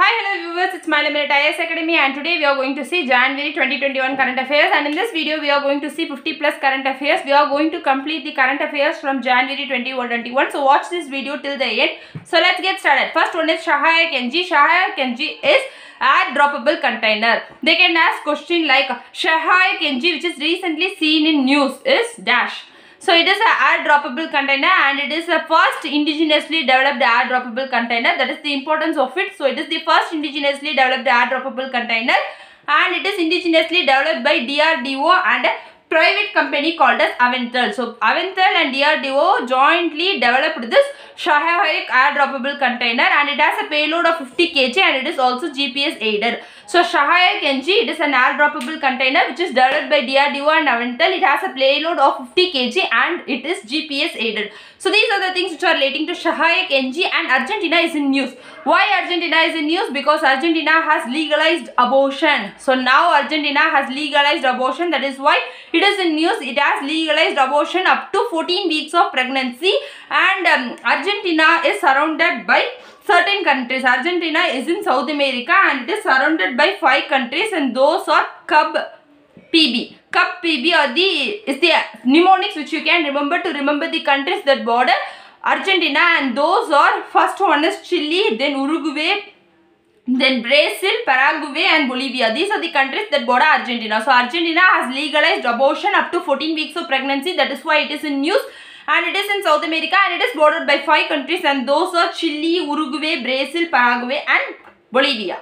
Hi, hello viewers, it's my limited IS Academy and today we are going to see January 2021 current affairs, and in this video we are going to see 50 plus current affairs. We are going to complete the current affairs from January 2021. So watch this video till the end. So let's get started. First one is Shahaya Kenji. Shahaya Kenji is air droppable container. They can ask question like Shahaya Kenji, which is recently seen in news, is dash. So it is an air droppable container and it is the first indigenously developed air droppable container. That is the importance of it. So it is the first indigenously developed air droppable container and it is indigenously developed by DRDO and a private company called as Avental. So Avental and DRDO jointly developed this Shahaya air droppable container and it has a payload of 50 kg and it is also GPS aided. So Shahaya Kenji, it is an air droppable container which is developed by DRDO and Avental. It has a payload of 50 kg and it is GPS aided. So these are the things which are relating to Shahaya Kenji, and Argentina is in news. Why Argentina is in news? Because Argentina has legalized abortion. So now Argentina has legalized abortion. That is why it is in news. It has legalized abortion up to 14 weeks of pregnancy, and Argentina is surrounded by certain countries. Argentina is in South America and it is surrounded by 5 countries, and those are CUB-PB. CUB-PB are the mnemonics which you can remember to remember the countries that border Argentina, and those are, first one is Chile, then Uruguay, then Brazil, Paraguay and Bolivia. These are the countries that border Argentina. So Argentina has legalized abortion up to 14 weeks of pregnancy. That is why it is in news. And it is in South America and it is bordered by 5 countries, and those are Chile, Uruguay, Brazil, Paraguay and Bolivia.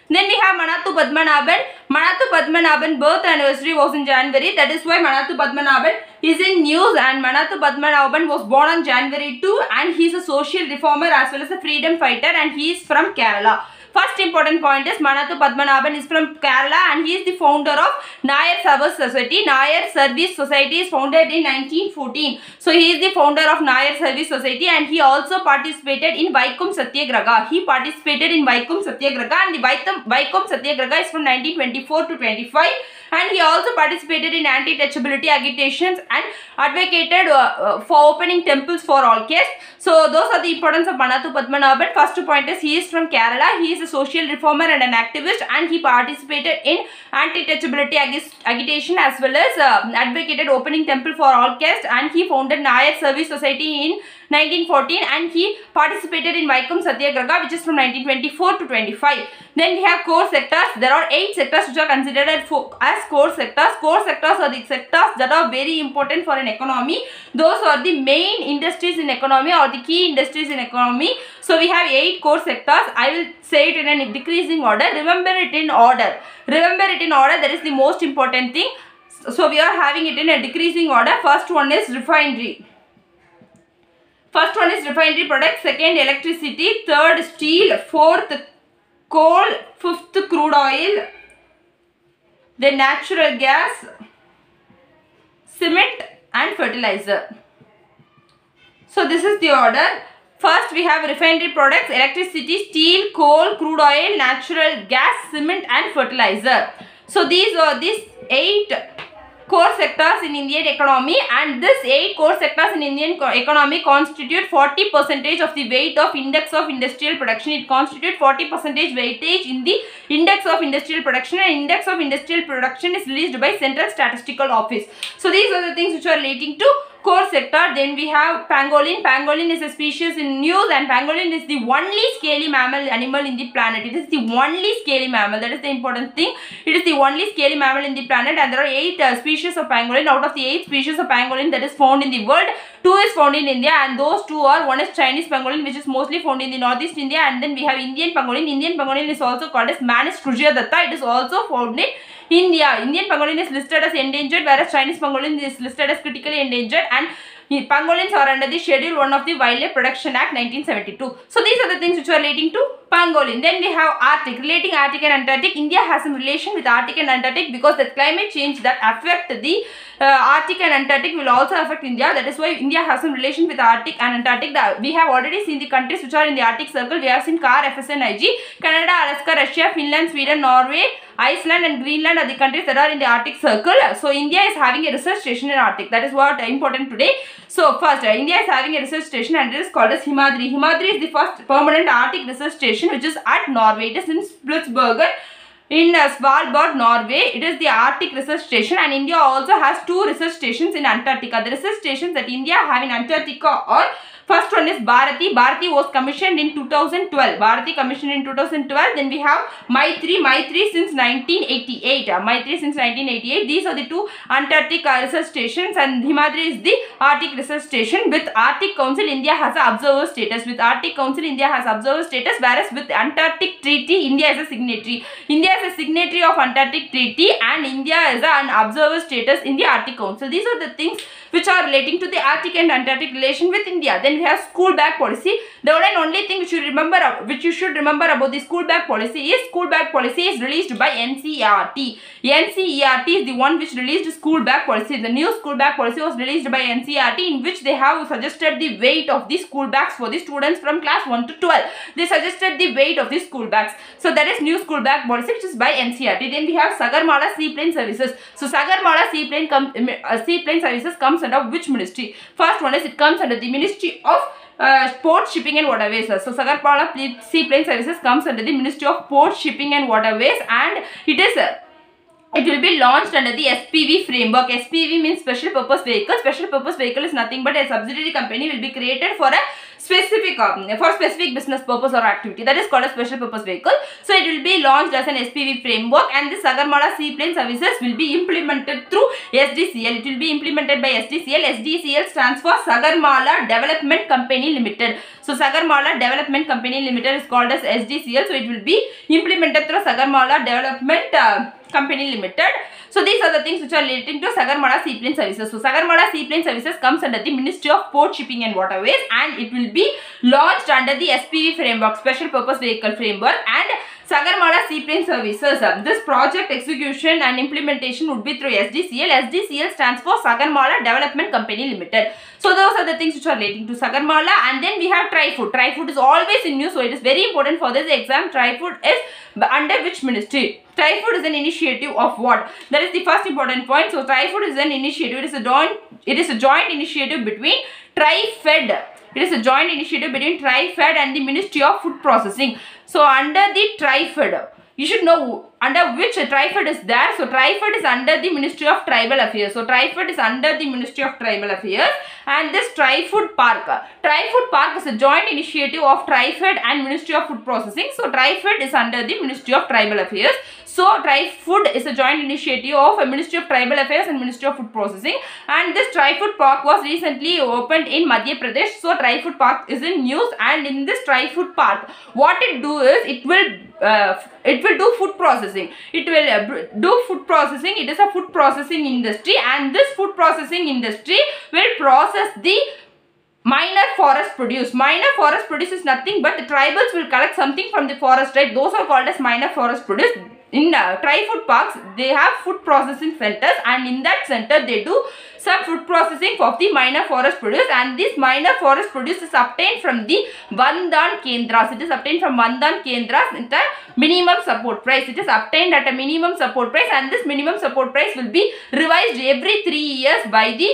Then we have Manathu Padmanabhan. Manathu Padmanabhan birth anniversary was in January. That is why Manathu Padmanabhan is in news, and Manathu Padmanabhan was born on January 2 and he is a social reformer as well as a freedom fighter, and he is from Kerala. First important point is Manathu Padmanabhan is from Kerala and he is the founder of NIAA Service Society. NIAA Service Society is founded in 1914. So he is the founder of NIAA Service Society, and he also participated in Vaikom Satyagraha. He participated in Vaikom Satyagraha, and the Vaikom Satyagraha is from 1924 to 25. And he also participated in anti-touchability agitations and advocated for opening temples for all castes. So those are the importance of Manathu Padmanabhan. First point is he is from Kerala. He is a social reformer and an activist, and he participated in anti-touchability agitation as well as advocated opening temple for all castes, and he founded NIAA Service Society in 1914, and he participated in Vaikom Satyagraha, which is from 1924 to 25. Then we have core sectors. There are 8 sectors which are considered as core sectors. Core sectors are the sectors that are very important for an economy. Those are the main industries in economy or the key industries in economy. So we have 8 core sectors. I will say it in a decreasing order. Remember it in order. Remember it in order. That is the most important thing. So we are having it in a decreasing order. First one is refinery. First one is refinery products, second electricity, third steel, fourth coal, fifth crude oil, then natural gas, cement and fertilizer. So this is the order. First we have refinery products, electricity, steel, coal, crude oil, natural gas, cement and fertilizer. So these are these 8 core sectors in Indian economy, and this 8 core sectors in Indian economy constitute 40% of the weight of index of industrial production. It constitutes 40% weightage in the index of industrial production, and index of industrial production is released by Central Statistical Office. So these are the things which are relating to core sector. Then we have pangolin. Pangolin is a species in news, and pangolin is the only scaly mammal animal in the planet. It is the only scaly mammal. That is the important thing. It is the only scaly mammal in the planet, and there are 8 species of pangolin. Out of the 8 species of pangolin that is found in the world, 2 is found in India, and those 2 are, one is Chinese pangolin, which is mostly found in the northeast India, and then we have Indian pangolin. Indian pangolin is also called as Manis cruciadatta. It is also found in India. Indian pangolin is listed as endangered, whereas Chinese pangolin is listed as critically endangered, and pangolins are under the Schedule 1 of the Wildlife Protection Act 1972. So these are the things which are relating to pangolin. Then we have Arctic. Relating Arctic and Antarctic, India has some relation with Arctic and Antarctic because the climate change that affect the Arctic and Antarctic will also affect India. That is why India has some relation with Arctic and Antarctic. We have already seen the countries which are in the Arctic Circle. We have seen CAR, FSNIG, Canada, Alaska, Russia, Finland, Sweden, Norway, Iceland and Greenland are the countries that are in the Arctic Circle. So India is having a research station in Arctic. That is what important today. So first, India is having a research station and it is called as Himadri. Himadri is the first permanent Arctic research station which is at Norway. It is in Spitsbergen in Svalbard, Norway. It is the Arctic research station, and India also has 2 research stations in Antarctica. The research stations that India have in Antarctica are, first one is Bharati. Bharati was commissioned in 2012. Bharati commissioned in 2012. Then we have Maitri. Maitri since 1988. Maitri since 1988. These are the 2 Antarctic research stations, and Himadri is the Arctic research station. With Arctic Council, India has an observer status. With Arctic Council, India has observer status, whereas with Antarctic Treaty, India is a signatory. India is a signatory of Antarctic Treaty, and India is an observer status in the Arctic Council. These are the things which are relating to the Arctic and Antarctic relation with India. Then we have school bag policy. The one and only thing which you should remember about the school bag policy is released by NCERT. NCERT is the one which released school bag policy. The new school bag policy was released by NCERT, in which they have suggested the weight of the school bags for the students from class 1 to 12. They suggested the weight of the school bags. So that is new school bag policy which is by NCERT. Then we have Sagarmala seaplane services. So Sagarmala seaplane services comes under which ministry? First one is, it comes under the Ministry of Port, Shipping and Waterways. So Sagarmala seaplane services comes under the Ministry of Port, Shipping and Waterways, and it will be launched under the SPV framework. SPV means Special Purpose Vehicle. Special Purpose Vehicle is nothing but a subsidiary company will be created for a specific business purpose or activity. That is called a Special Purpose Vehicle. So it will be launched as an SPV framework, and the Sagarmala seaplane services will be implemented through SDCL. It will be implemented by SDCL. SDCL stands for Sagarmala Development Company Limited. So Sagarmala Development Company Limited is called as SDCL. So it will be implemented through Sagarmala Development Company Limited. So these are the things which are relating to Sagarmala seaplane services. So Sagarmala seaplane services comes under the Ministry of Port, Shipping and Waterways, and it will be launched under the SPV framework, Special Purpose Vehicle framework, and Sagarmala seaplane services. This project execution and implementation would be through SDCL. SDCL stands for Sagarmala Development Company Limited. So those are the things which are relating to Sagarmala. And then we have Tri-Food. Tri-Food is always in news, so it is very important for this exam. Tri-Food is under which ministry? Tri-Food is an initiative of what? That is the first important point. So Tri-Food is an initiative. It is a joint initiative between Tri-Fed. It is a joint initiative between Tri-Fed and the Ministry of Food Processing. So under the Tri-Fed, you should know under which Tri-Fed is there. So Tri-Fed is under the Ministry of Tribal Affairs. So Tri-Fed is under the Ministry of Tribal Affairs, and this Tri-Food Park. Tri-Food Park is a joint initiative of Tri-Fed and Ministry of Food Processing. So Tri-Fed is under the Ministry of Tribal Affairs. So Tri-Food is a joint initiative of a Ministry of Tribal Affairs and Ministry of Food Processing, and this Tri-Food Park was recently opened in Madhya Pradesh. So Tri-Food Park is in news, and in this Tri-Food Park, what it do is it will do food processing. It will do food processing. It is a food processing industry, and this food processing industry will process the minor forest produce. Minor forest produce is nothing but the tribals will collect something from the forest, right? Those are called as minor forest produce. In Tri-Food Parks, they have food processing centers, and in that center they do some food processing of the minor forest produce, and this minor forest produce is obtained from the Vandan Kendras. It is obtained from Vandan Kendras at a minimum support price. It is obtained at a minimum support price, and this minimum support price will be revised every 3 years by the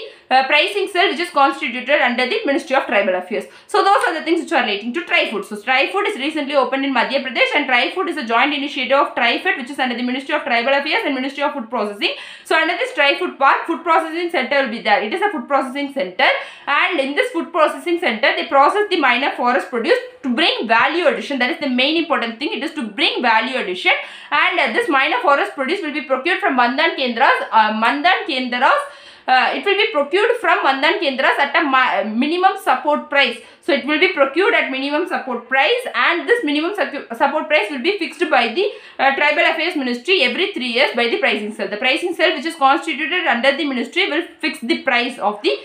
pricing cell, which is constituted under the Ministry of Tribal Affairs. So those are the things which are relating to Tri-Food. So Tri-Food is recently opened in Madhya Pradesh, and Tri-Food is a joint initiative of Tri-Fed, which is under the Ministry of Tribal Affairs and Ministry of Food Processing. So under this Tri-Food Park, food processing center will be there. It is a food processing center, and in this food processing center, they process the minor forest produce to bring value addition. That is the main important thing. It is to bring value addition, and this minor forest produce will be procured from Vandan Kendras. It will be procured from Vandan Kendras at a minimum support price. So it will be procured at minimum support price, and this minimum support price will be fixed by the Tribal Affairs Ministry every 3 years by the pricing cell. The pricing cell, which is constituted under the ministry, will fix the price of the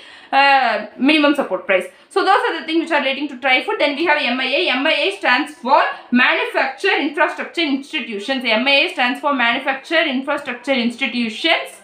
minimum support price. So those are the things which are relating to Tri-Food. Then we have MIA. MIA stands for Manufacture Infrastructure Institutions. MIA stands for Manufacture Infrastructure Institutions.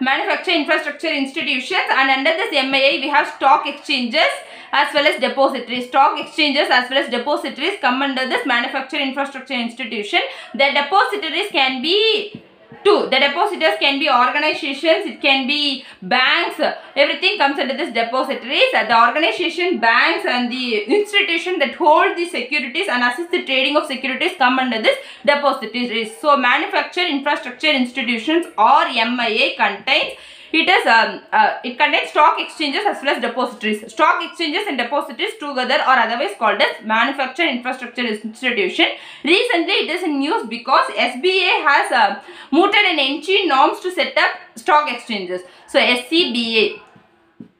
manufacturing infrastructure institutions, and under this MIA we have stock exchanges as well as depositories. Stock exchanges as well as depositories come under this manufacturing infrastructure institution. The depositories can be two. The depositors can be organizations, it can be banks, everything comes under this depositories. The organization, banks and the institution that hold the securities and assist the trading of securities come under this depositories. So manufacture infrastructure institutions or MIA contains it contains stock exchanges as well as depositories. Stock exchanges and depositories together or otherwise called as manufacturing infrastructure institution. Recently it is in news because SBA has mooted an NG norms to set up stock exchanges. So SCBA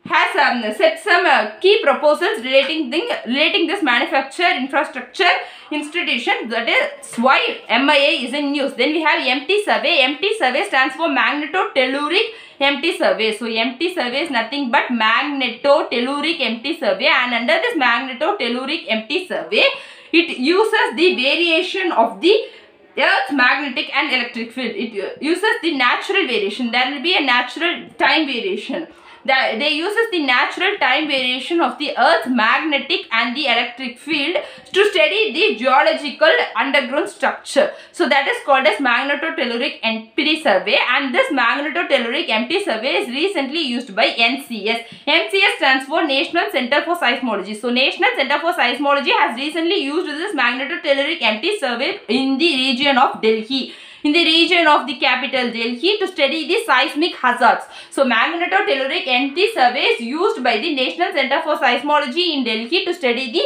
has set some key proposals relating this manufacture infrastructure institution. That is why MIA is in news. Then we have MT survey. MT survey stands for magnetotelluric MT survey. So MT survey is nothing but magnetotelluric MT survey, and under this magnetotelluric MT survey it uses the variation of the Earth's magnetic and electric field. It uses the natural variation. There will be a natural time variation. They uses the natural time variation of the Earth's magnetic and the electric field to study the geological underground structure. So that is called as magnetotelluric MT survey, and this magnetotelluric MT survey is recently used by NCS. NCS stands for National Center for Seismology. So National Center for Seismology has recently used this magnetotelluric MT survey in the region of Delhi, in the region of the capital Delhi, to study the seismic hazards. So magnetotelluric MT survey is used by the National Center for Seismology in Delhi to study the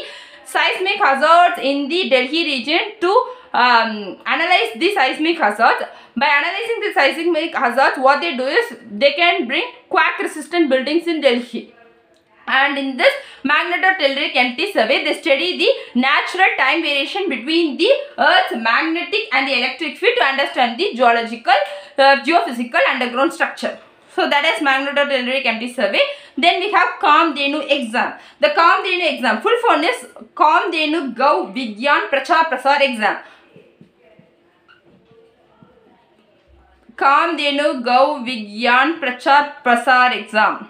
seismic hazards in the Delhi region, to analyze the seismic hazards. By analyzing the seismic hazards, what they do is they can bring quake resistant buildings in Delhi. And in this magnetotelluric MT survey, they study the natural time variation between the Earth's magnetic and the electric field to understand the geological, geophysical underground structure. So that is magnetotelluric MT survey. Then we have Kamdenu exam. The Kamdenu exam, full form is Kamdenu Gau Vigyan Prachar Prasar exam. Kamdenu Gau Vigyan Prachar Prasar exam.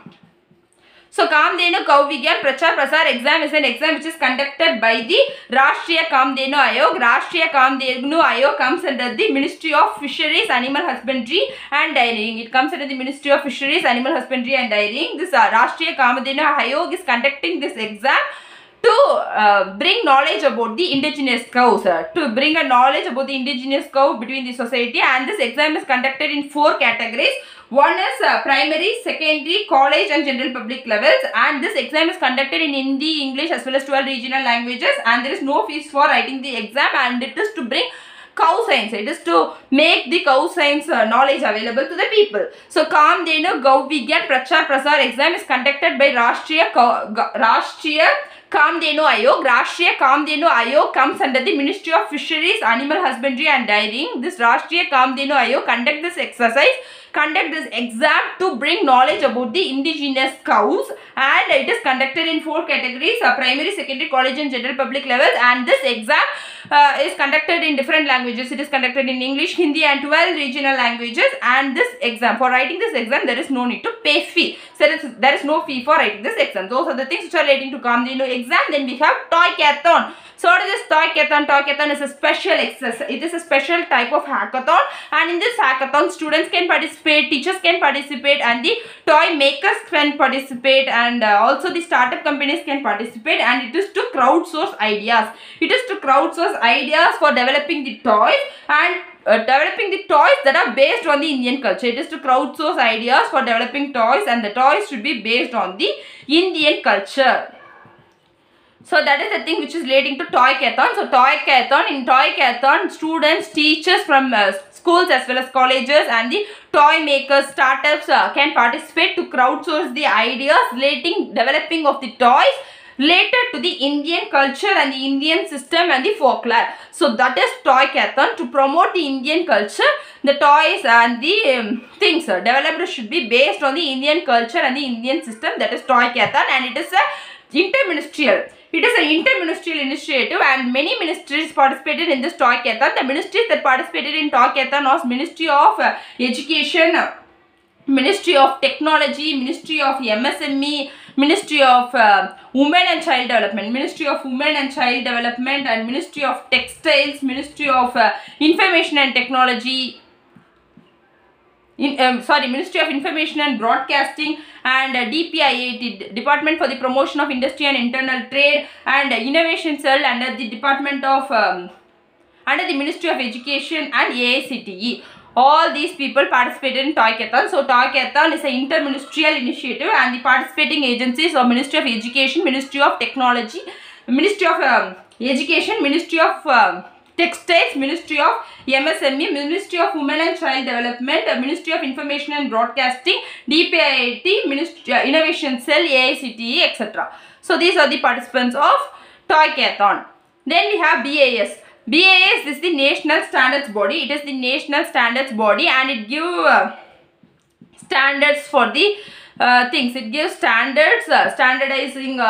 So Kamdenu Gau Vigyan Prachar Prasar exam is an exam which is conducted by the Rashtriya Kamdenu Ayog. Rashtriya Kamdenu Ayog comes under the Ministry of Fisheries, Animal Husbandry and Dairying. It comes under the Ministry of Fisheries, Animal Husbandry and Dairying. This Rashtriya Kamdenu Ayog is conducting this exam to bring knowledge about the indigenous cows, to bring a knowledge about the indigenous cow between the society, and this exam is conducted in 4 categories. One is primary, secondary, college and general public levels, and this exam is conducted in Hindi, English as well as 12 regional languages, and there is no fees for writing the exam, and it is to bring cow science. It is to make the cow science knowledge available to the people. So Kamdenu Gau Vigyan Prachar Prasar exam is conducted by Rashtriya Kamdenu Ayog. Rashtriya Kamdenu Ayog comes under the Ministry of Fisheries, Animal Husbandry and Dairying. This Rashtriya Kamdenu Ayog conduct this exam to bring knowledge about the indigenous cows, and it is conducted in 4 categories: primary, secondary, college and general public levels, and this exam is conducted in different languages. It is conducted in English, Hindi and 12 regional languages, and this exam, for writing this exam, there is no need to pay fee. So there is no fee for writing this exam. Those are the things which are relating to Kamdenu exam. Then we have Hackathon. So what is this Hackathon? Hackathon is a special exercise. It is a special type of hackathon, and in this hackathon students can participate, teachers can participate, and the toy makers can participate, and also the startup companies can participate, and it is to crowdsource ideas. It is to crowdsource ideas for developing the toys, and developing the toys that are based on the Indian culture. It is to crowdsource ideas for developing toys, and the toys should be based on the Indian culture. So that is the thing which is relating to Hackathon. So in Hackathon, students, teachers from schools as well as colleges and the toy makers, startups can participate to crowdsource the ideas relating developing of the toys related to the Indian culture and the Indian system and the folklore. So that is Hackathon, to promote the Indian culture. The toys and the things developed should be based on the Indian culture and the Indian system. That is Hackathon, and it is a interministerial. It is an interministerial initiative, and many ministries participated in this Hackathon. The ministries that participated in Hackathon was Ministry of Education, Ministry of Technology, Ministry of MSME, Ministry of Women and Child Development, Ministry of Women and Child Development, and Ministry of Textiles, Ministry of Information and Technology, Ministry of Information and Broadcasting, and DPIA, Department for the Promotion of Industry and Internal Trade, and Innovation Cell under the Department of under the Ministry of Education, and AICTE. All these people participated in Hackathon. So Hackathon is an inter-ministerial initiative, and the participating agencies are Ministry of Education, Ministry of Technology, Ministry of Education, Ministry of Textiles, Ministry of MSME, Ministry of Women and Child Development, Ministry of Information and Broadcasting, DPIIT, Ministry Innovation Cell, AICTE, etc. So these are the participants of Hackathon. Then we have BAS. BAS is the national standards body. It is the national standards body, and it gives standards for the things. It gives standards, standardizing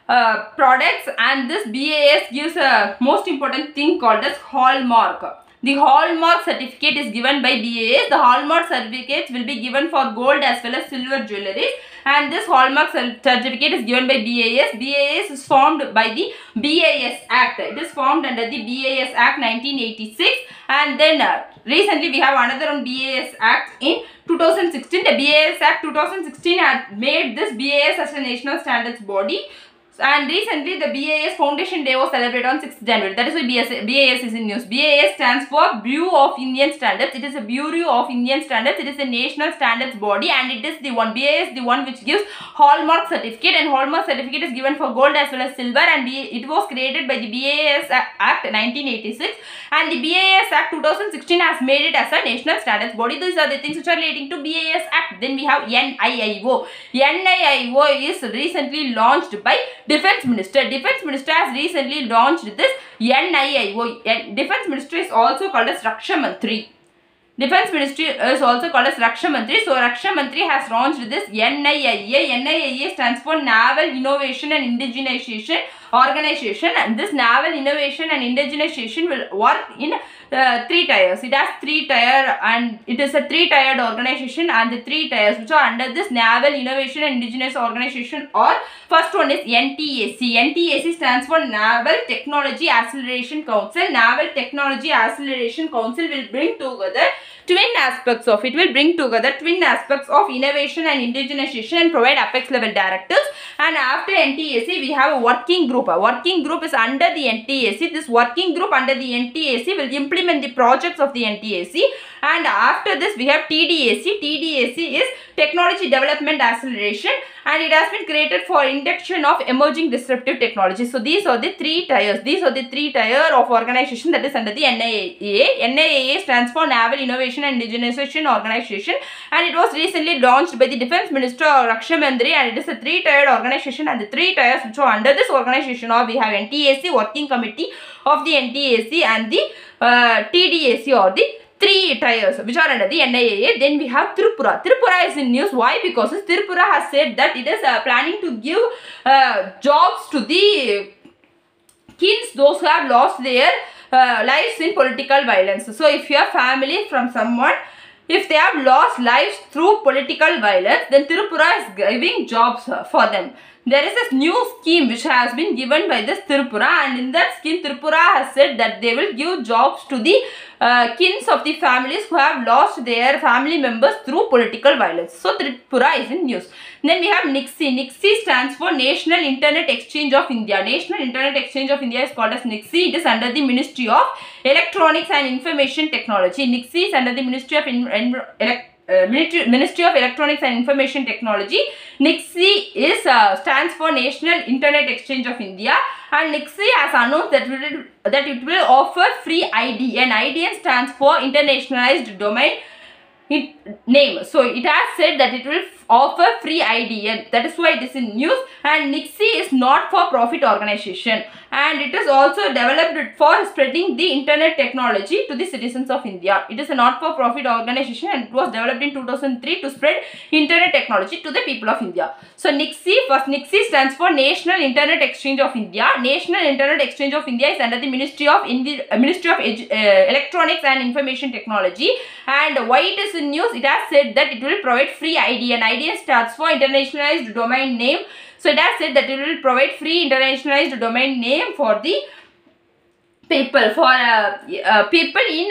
products, and this BAS gives a most important thing called as hallmark. The hallmark certificate is given by BAS. The hallmark certificates will be given for gold as well as silver jewellery, and this hallmark certificate is given by BAS. BAS is formed by the BAS Act. It is formed under the BAS Act 1986, and then recently we have another on BAS Act in 2016. The BAS Act 2016 had made this BAS as a national standards body. And recently the BAS Foundation Day was celebrated on 6th January. That is why BAS is in news. BAS stands for Bureau of Indian Standards. It is a Bureau of Indian Standards. It is a national standards body, and it is the one, BAS, the one which gives hallmark certificate, and hallmark certificate is given for gold as well as silver, and it was created by the BAS Act 1986, and the BAS Act 2016 has made it as a national standards body. These are the things which are relating to BAS Act. Then we have NIAA. NIAA is recently launched by Defense Minister. Defense Minister has recently launched this NIAA. Defense Minister is also called as Raksha Mantri. Defense Ministry is also called as Raksha Mantri. So Raksha Mantri has launched this NIAA. NIAA stands for Naval Innovation and Indigenization Organization, and this Naval Innovation and Indigenization will work in 3 tiers. It has 3 tier, and it is a 3-tiered organization, and the 3 tiers which are under this Naval Innovation and Indigenous Organization are, first one is NTAC. NTAC stands for Naval Technology Acceleration Council. Naval Technology Acceleration Council will bring together twin aspects of innovation and indigenization and provide apex level directives. And after NTAC we have a working group. A working group is under the NTAC. This working group under the NTAC will implement the projects of the NTAC. And after this we have TDAC. TDAC is Technology Development Acceleration, and it has been created for induction of emerging disruptive technologies. So these are the 3 tiers. These are the 3 tier of organization that is under the NIAA. NIAA stands for Naval Innovation and Indigenization Organization, and it was recently launched by the Defense Minister Raksha Mantri, and it is a 3-tiered organization, and the 3 tiers which are under this organization are, we have NTAC, Working Committee of the NTAC, and the TDAC, or the 3 tiers which are under the NIAA. Then we have Tripura. Tripura is in news. Why? Because Tripura has said that it is planning to give jobs to the kids, those who have lost their lives in political violence. So if your family from someone, if they have lost lives through political violence, then Tripura is giving jobs for them. There is a new scheme which has been given by this Tripura, and in that scheme Tripura has said that they will give jobs to the kins of the families who have lost their family members through political violence. So Tripura is in news. Then we have NICSI. NICSI stands for National Internet Exchange of India. National Internet Exchange of India is called as NICSI. It is under the Ministry of Electronics and Information Technology. NICSI is under the Ministry of Ministry of Electronics and Information Technology. NICSI is stands for National Internet Exchange of India, and NICSI has announced that it will offer free IDN. IDN stands for Internationalized Domain Name. So it has said that it will offer free IDN. That is why it is in news. And NICSI is not for profit organization, and it is also developed for spreading the internet technology to the citizens of India. It is a not for profit organization, and it was developed in 2003 to spread internet technology to the people of India. So NICSI stands for National Internet Exchange of India. National Internet Exchange of India is under the Ministry of Electronics and Information Technology. And why it is in news? it has said that it will provide free IDN. IDN stands for Internationalized Domain Name. So it has said that it will provide free internationalized domain name for the people, people in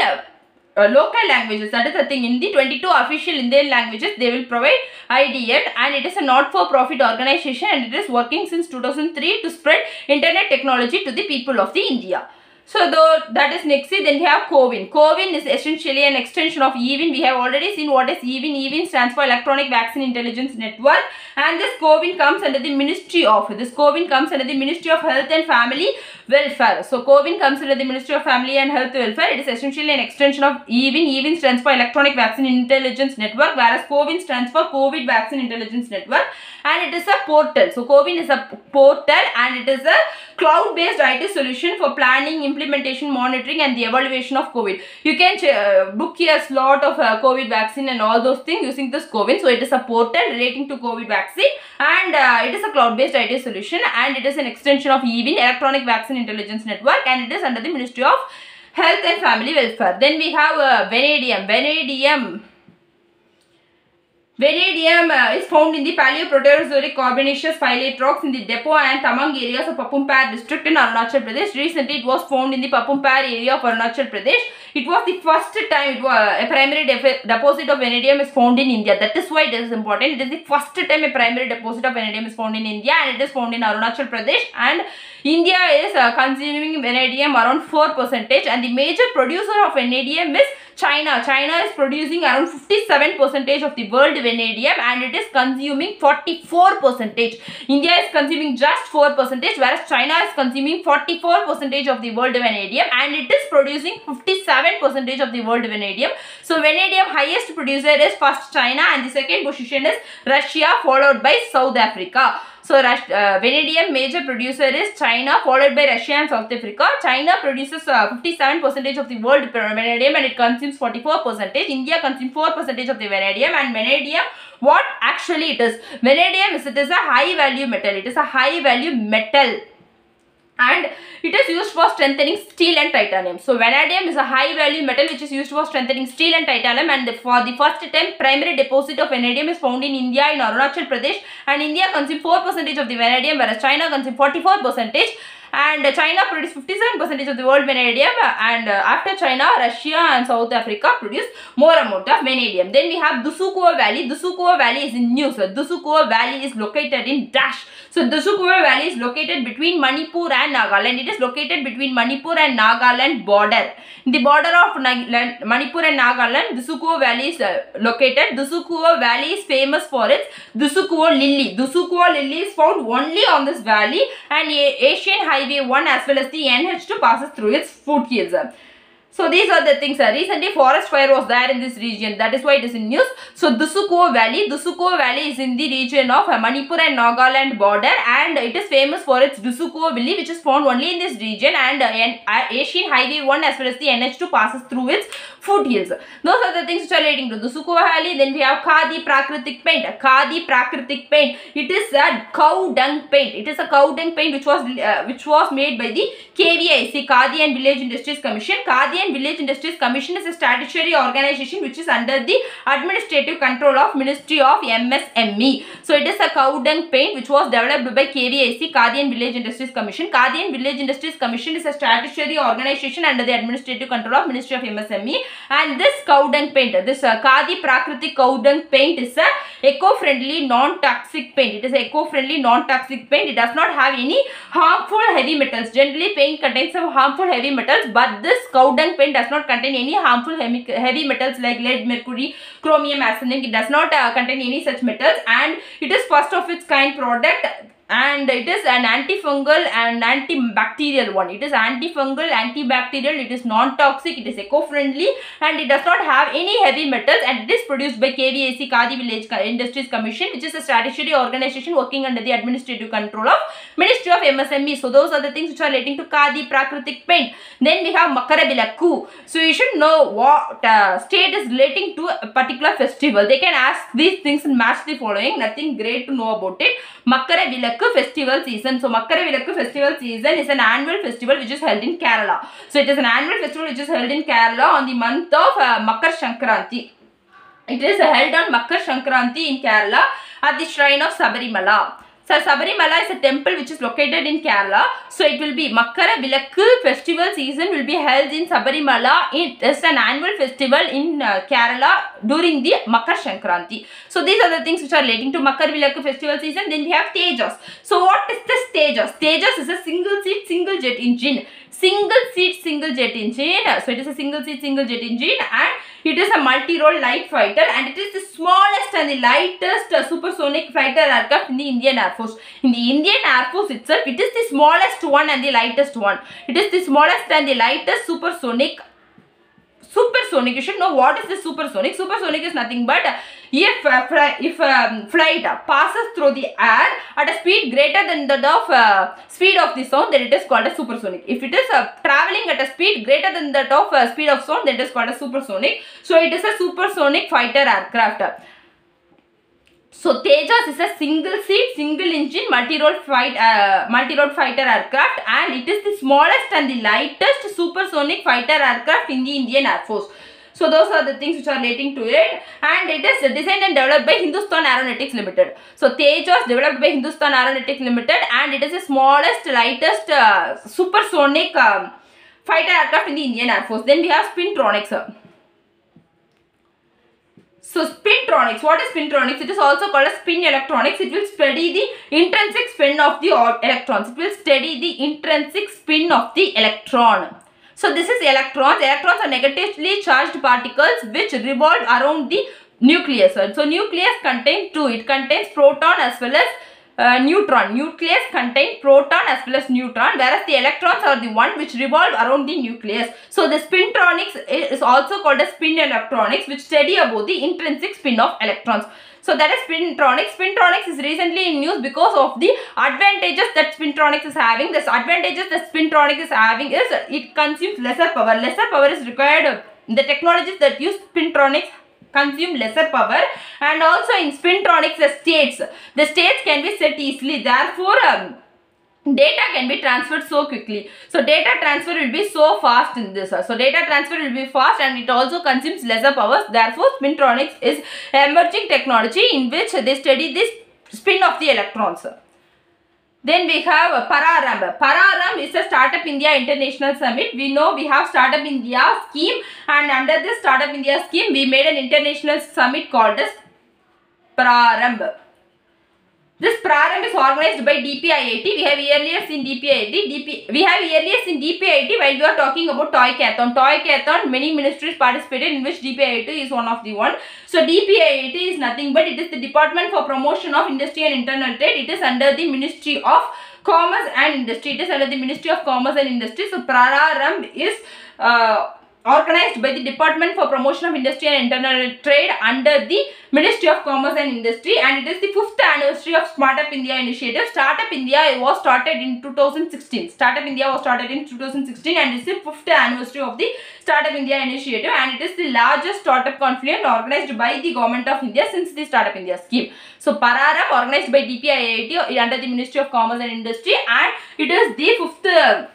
local languages. That is the thing. In the 22 official Indian languages, they will provide IDN, and it is a not-for-profit organization, and it is working since 2003 to spread internet technology to the people of the India. So that is next. Then we have COVIN. COVIN is essentially an extension of EVIN. We have already seen what is EVIN. EVIN stands for Electronic Vaccine Intelligence Network, and this COVIN comes under the Ministry of Health and Family Welfare. So COVIN comes under the Ministry of Family and Health Welfare. It is essentially an extension of EVIN. EVIN stands for Electronic Vaccine Intelligence Network, whereas COVIN stands for COVID Vaccine Intelligence Network, and it is a portal. So COVIN is a portal, and it is a cloud-based IT solution for planning, implementation, monitoring, and the evaluation of COVID. You can book a slot of COVID vaccine and all those things using this COVIN. So it is a portal relating to COVID vaccine, and it is a cloud-based IT solution, and it is an extension of EVIN, Electronic Vaccine Intelligence Network, and it is under the Ministry of Health and Family Welfare. Then we have Vanadium. Vanadium is found in the Paleoproterozoic Carbonaceous phyllate rocks in the Depot and Tamang areas of Papumpar district in Arunachal Pradesh. Recently, it was found in the Papumpar area of Arunachal Pradesh. It was the first time a primary deposit of vanadium is found in India. That is why it is important. It is the first time a primary deposit of vanadium is found in India, and it is found in Arunachal Pradesh. And India is consuming vanadium around 4%, and the major producer of vanadium is China. China is producing around 57% of the world vanadium, and it is consuming 44%. India is consuming just 4%, whereas China is consuming 44% of the world vanadium, and it is producing 57% of the world vanadium. So vanadium highest producer is first China, and the second position is Russia, followed by South Africa. So vanadium major producer is China, followed by Russia and South Africa. China produces 57% of the world vanadium, and it consumes 44%. India consumes 4% of the vanadium. And vanadium, what actually it is? Vanadium is, it is a high value metal. It is a high value metal, and it is used for strengthening steel and titanium. So vanadium is a high value metal which is used for strengthening steel and titanium, and for the first time primary deposit of vanadium is found in India in Arunachal Pradesh, and India consumes 4% of the vanadium, whereas China consumes 44%. And China produces 57% of the world vanadium, and after China, Russia and South Africa produce more amount of vanadium. Then we have Dusukuwa Valley. Dusukuwa Valley is in news. Dusukuwa Valley is located in Dash. So Dusukuwa Valley is located between Manipur and Nagaland. It is located between Manipur and Nagaland border. In the border of Manipur and Nagaland, Dusukuwa Valley is located. Dusukuwa Valley is famous for its Dusukuwa lily. Dusukuwa lily is found only on this valley, and Asian Highway 1 as well as the NH2 passes through its foothills. So these are the things. Recently forest fire was there in this region. That is why it is in news. So Dusukuwa Valley is in the region of Manipur and Nagaland border, and it is famous for its Dusukuwa lily, which is found only in this region, and Asian Highway 1 as well as the NH2 passes through its foothills. Those are the things which are relating to Dusukuwa Valley. Then we have Khadi Prakritik paint. Khadi Prakritik paint. It is a cow dung paint. It is a cow dung paint which was made by the KVIC, Khadi and Village Industries Commission. Khadi and Village Industries Commission is a statutory organization which is under the administrative control of Ministry of MSME. So it is a cow dung paint which was developed by KVIC, Khadi and Village Industries Commission. Khadi and Village Industries Commission is a statutory organization under the administrative control of Ministry of MSME. And this cow dung paint, this Khadi Prakritik cow dung paint is a eco-friendly non-toxic paint. It is a eco-friendly non-toxic paint. It does not have any harmful heavy metals. Generally paint contains some harmful heavy metals, but this cow dung paint does not contain any harmful heavy metals like lead, mercury, chromium, arsenic. It does not contain any such metals, and it is first of its kind product, and it is an antifungal and antibacterial one. It is antifungal, antibacterial, it is non-toxic, it is eco-friendly, and it does not have any heavy metals, and it is produced by KVIC, Khadi Village Industries Commission, which is a statutory organization working under the administrative control of Ministry of MSME. So those are the things which are relating to Khadi Prakritik paint. Then we have Makara Vilakku. So you should know what state is relating to a particular festival. They can ask these things and match the following. Nothing great to know about it. Makara Vilakku festival season. So Makara Vilakku festival season is an annual festival which is held in Kerala. So it is an annual festival which is held in Kerala on the month of Makar Sankranti. It is held on Makar Sankranti in Kerala at the shrine of Sabarimala. So Sabarimala is a temple which is located in Kerala. So it will be Makara Vilakku festival season will be held in Sabarimala. It is an annual festival in Kerala during the Makar Sankranti. So these are the things which are relating to Makar Vilakku festival season. Then we have Tejas. So what is this Tejas? Tejas is a single seat, single jet engine. Single seat, single jet engine. So it is a single seat, single jet engine, and it is a multi-role light fighter, and it is the smallest and the lightest supersonic fighter aircraft in the Indian Air Force. In the Indian Air Force itself, it is the smallest one and the lightest one. It is the smallest and the lightest supersonic. You should know what is the supersonic. Supersonic is nothing but if flight passes through the air at a speed greater than that of speed of the sound, then it is called a supersonic. If it is traveling at a speed greater than that of speed of sound, then it is called a supersonic. So it is a supersonic fighter aircraft. So Tejas is a single seat, single engine, multi-role fighter aircraft, and it is the smallest and the lightest supersonic fighter aircraft in the Indian Air Force. So those are the things which are relating to it, and it is designed and developed by Hindustan Aeronautics Limited. So Tejas developed by Hindustan Aeronautics Limited, and it is the smallest, lightest supersonic fighter aircraft in the Indian Air Force. Then we have Spintronics. So Spintronics, what is Spintronics? It is also called as spin electronics. It will study the intrinsic spin of the electrons. It will study the intrinsic spin of the electron. So this is electrons. Electrons are negatively charged particles which revolve around the nucleus. So nucleus contains two. It contains proton as well as neutron. Nucleus contains proton as well as neutron, whereas the electrons are the one which revolve around the nucleus. So the Spintronics is also called as spin electronics, which study about the intrinsic spin of electrons. So that is Spintronics. Spintronics is recently in news because of the advantages that Spintronics is having. The advantages that Spintronics is having is it consumes lesser power. Lesser power is required. The technologies that use Spintronics consume lesser power, and also in Spintronics the states can be set easily, therefore data can be transferred so quickly. So data transfer will be so fast in this. So data transfer will be fast, and it also consumes lesser power. Therefore Spintronics is emerging technology in which they study this spin of the electrons. Then we have Pararam. Pararam is a Startup India International Summit. We know we have Startup India scheme, and under this Startup India scheme, we made an international summit called as Pararam. This Pararam is organized by DPIIT. We have earlier seen DPIIT. We have earlier seen DPIIT while we are talking about Hackathon. Hackathon, many ministries participated, in which DPIIT is one of the one. So DPIIT is nothing but it is the Department for Promotion of Industry and Internal Trade. It is under the Ministry of Commerce and Industry. It is under the Ministry of Commerce and Industry. So Pararam is organized by the Department for Promotion of Industry and Internal Trade under the Ministry of Commerce and Industry, and it is the 5th anniversary of Startup India initiative. Startup India was started in 2016. Startup India was started in 2016, and it is the 5th anniversary of the Startup India initiative, and it is the largest startup confluence organized by the Government of India since the Startup India scheme. So Pararam, organized by DPIIT under the Ministry of Commerce and Industry, and it is the 5th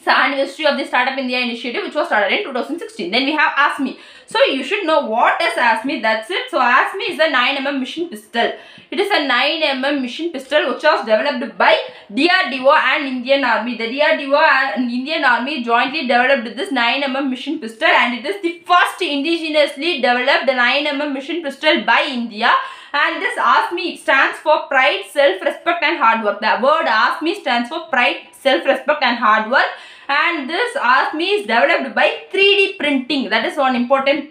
anniversary of the Startup India initiative, which was started in 2016. Then we have ASME. So you should know what is ASME. That's it. So ASME is a 9mm mission pistol. It is a 9mm mission pistol which was developed by DRDO and Indian Army. The DRDO and Indian Army jointly developed this 9mm mission pistol, and it is the first indigenously developed 9mm mission pistol by India. And this ASME stands for Pride, Self-Respect and Hard Work. The word ASME stands for Pride, Self-Respect and Hard Work. And this ASME is developed by 3D printing. That is one important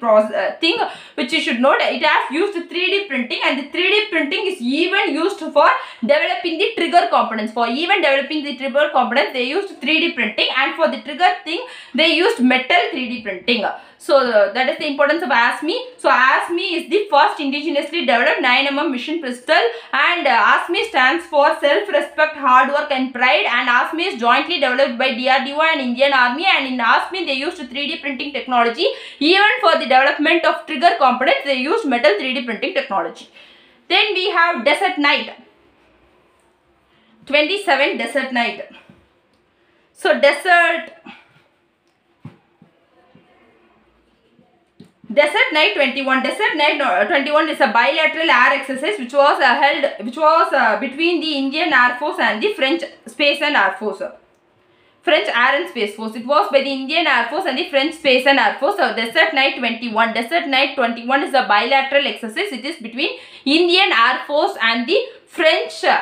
thing which you should note. It has used 3D printing, and the 3D printing is even used for developing the trigger components. For even developing the trigger components, they used 3D printing, and for the trigger thing, they used metal 3D printing. So that is the importance of ASME. So ASME is the first indigenously developed 9mm mission pistol, and ASME stands for Self-Respect, Hard Work and Pride, and ASME is jointly developed by DRDO and Indian Army, and in ASME they used 3D printing technology. Even for the development of trigger components, they used metal 3D printing technology. Then we have Desert Night. 27 Desert Night. Desert Night 21. Desert Night 21 is a bilateral air exercise which was between the Indian Air Force and the French Space and Air Force. French Air and Space Force. It was by the Indian Air Force and the French Space and Air Force. So, Desert Night 21. Desert Night 21 is a bilateral exercise. It is between Indian Air Force and the French Space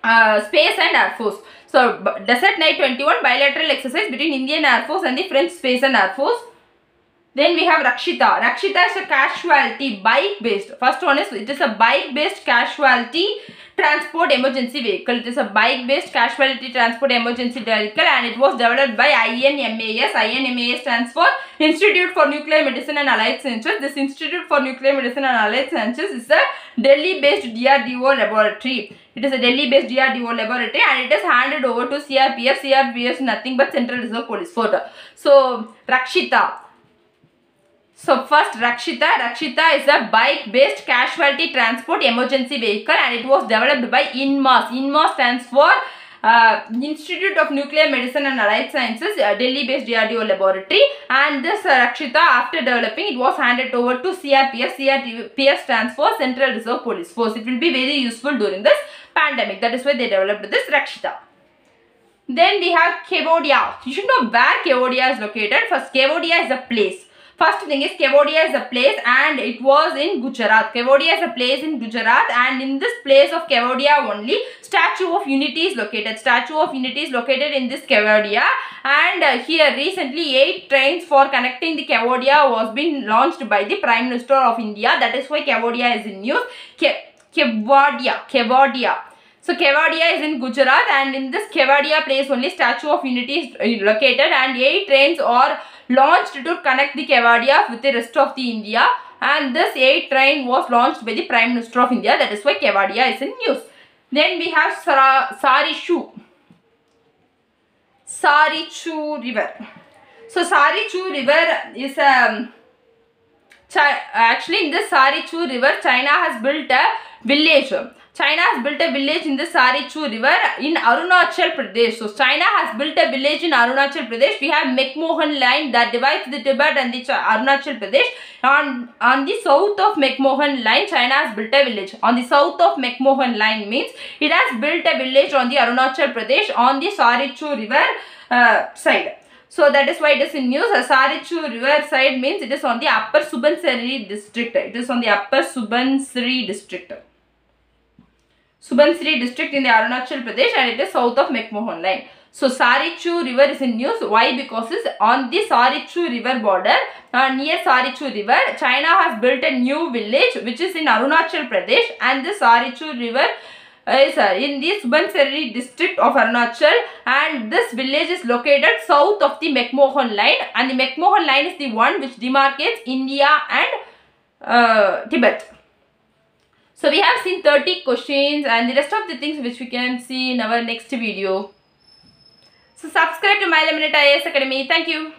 and Air Force. So, Desert Night 21 bilateral exercise between Indian Air Force and the French Space and Air Force. Then we have Rakshita. Rakshita is a casualty bike based. First one is, it is a bike based casualty transport emergency vehicle. It is a bike based casualty transport emergency vehicle and it was developed by INMAS. INMAS stands for Institute for Nuclear Medicine and Allied Sciences. This Institute for Nuclear Medicine and Allied Sciences is a Delhi based DRDO laboratory. It is a Delhi based DRDO laboratory and it is handed over to CRPF. CRPF is nothing but Central Reserve Police Force. So, Rakshita. So first Rakshita. Rakshita is a bike-based casualty transport emergency vehicle and it was developed by INMAS. INMAS stands for Institute of Nuclear Medicine and Allied Sciences, Delhi-based DRDO laboratory. And this Rakshita, after developing, it was handed over to CRPF. CRPF stands for Central Reserve Police Force. It will be very useful during this pandemic. That is why they developed this Rakshita. Then we have Cambodia. You should know where Cambodia is located. First, Cambodia is a place. First thing is Cambodia is a place and it was in Gujarat. Cambodia is a place in Gujarat and in this place of Cambodia only Statue of Unity is located. Statue of Unity is located in this Cambodia and here recently 8 trains for connecting the Cambodia was being launched by the Prime Minister of India. That is why Cambodia is in news. Cambodia. So Cambodia is in Gujarat and in this Cambodia place only Statue of Unity is located and 8 trains are launched to connect the Cambodia with the rest of the India and this 8 train was launched by the Prime Minister of India. That is why Cambodia is in news. Then we have Sarichu River. So Sarichu River is actually in this Sarichu River China has built a village. China has built a village in the Sarichu River in Arunachal Pradesh. So, China has built a village in Arunachal Pradesh. We have McMahon Line that divides the Tibet and the Arunachal Pradesh. On the south of McMahon Line, China has built a village. On the south of McMahon Line means it has built a village on the Arunachal Pradesh on the Sarichu River side. So, that is why it is in news. Sarichu River side means it is on the upper Subansiri district. It is on the upper Subansiri district. Subansiri district in the Arunachal Pradesh and it is south of McMahon Line. So, Sarichu River is in news. Why? Because it's on the Sarichu River border, near Sarichu River, China has built a new village which is in Arunachal Pradesh and the Sarichu River is in the Subansiri district of Arunachal and this village is located south of the McMahon Line and the McMahon Line is the one which demarcates India and Tibet. So, we have seen 30 questions and the rest of the things which we can see in our next video. So, subscribe to My Lemonade IAS Academy. Thank you.